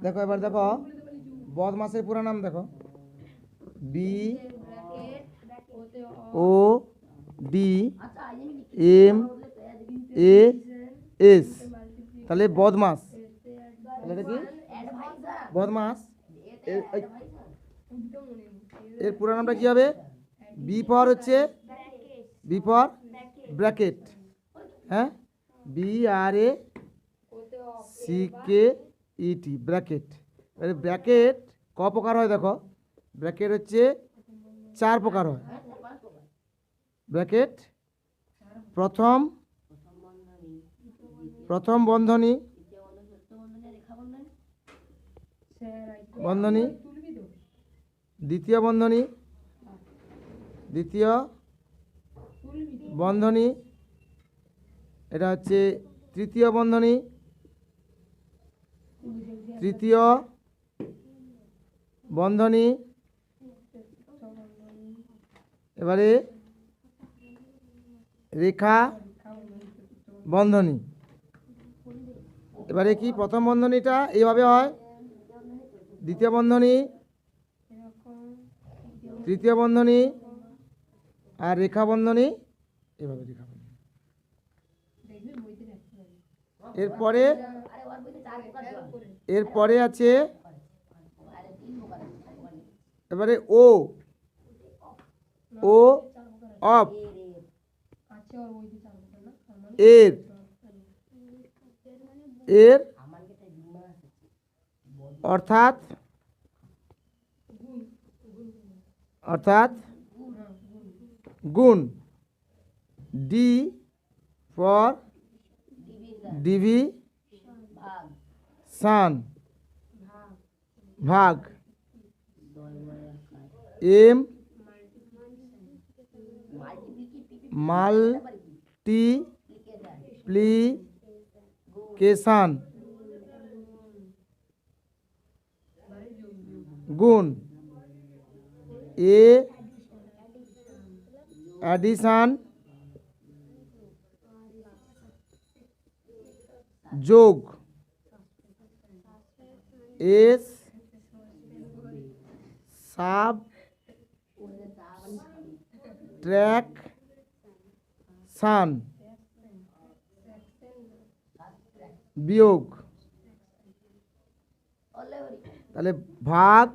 দেখো এবার দেখো বদমাসের পুরো নাম দেখো, B O D M A S, তাহলে বদমাস, তাহলে এটা কি বদমাস। এর পুরো নামটা কি হবে? বি ফর হচ্ছে বি ফর ব্র্যাকেট, হ্যাঁ, B R A C K E T, bracket. Bracket ক প্রকার হয় দেখো, ব্র্যাকেট হচ্ছে 4 প্রকার হয়। ব্র্যাকেট প্রথম বন্ধনী, বন্ধনী, দ্বিতীয় বন্ধনী, দ্বিতীয় বন্ধনী, এটা হচ্ছে তৃতীয় বন্ধনী, তৃতীয় বন্ধনী, এবারে রেখা বন্ধনী। এবারে কি প্রথম বন্ধনীটা এইভাবে হয়, দ্বিতীয় বন্ধনী, তৃতীয় বন্ধনী, আর রেখা বন্ধনী এভাবে, রেখা বন্ধনী। এরপরে আছে এবারে ও অফ, এর অর্থাৎ গুণ, ডি ফর ডিভিশন, ভাগ, এম মাল্টিপ্লিকেশন, গুণ, এ অ্যাডিশন, যোগ, এস সাবট্রাকশন, বিয়োগ। তাহলে ভাগ,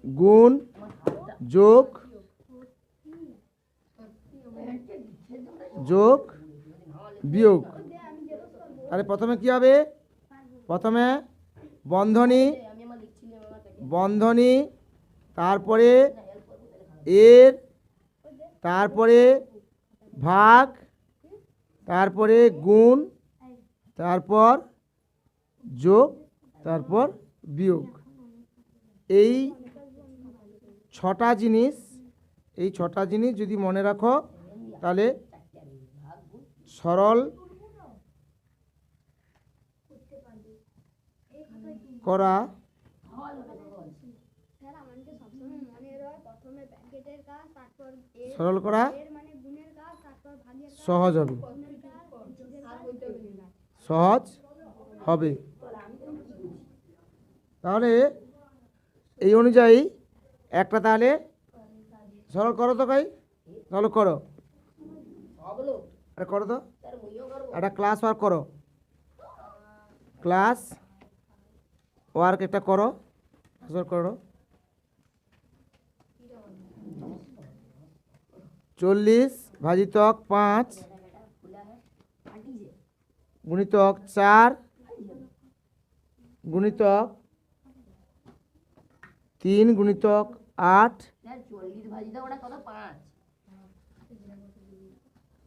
গুণ, যোগ, বিয়োগ। তাহলে প্রথমে কি হবে? প্রথমে বন্ধনী, তারপরে এর, তারপরে ভাগ, তারপরে গুণ, তারপর যোগ, তারপর বিয়োগ। এই 6টা জিনিস যদি মনে রাখো তাহলে সরল করা সহজ হবে। তাহলে এই অনুযায়ী একটা তাহলে সরল করো তো ভাই, তাহলে করো তো একটা ক্লাস ওয়ার্ক করো, ক্লাস ওয়ার্ক একটা করো, 40 ভাজিতক 5 গুণিতক 4 গুণিতক 3 গুণিতক 8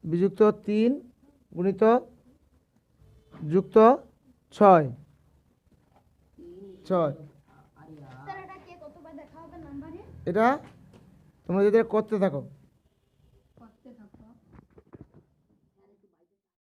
বিযুক্ত 3 গুণিতক যুক্ত 6। এটা তোমরা যদি করতে থাকো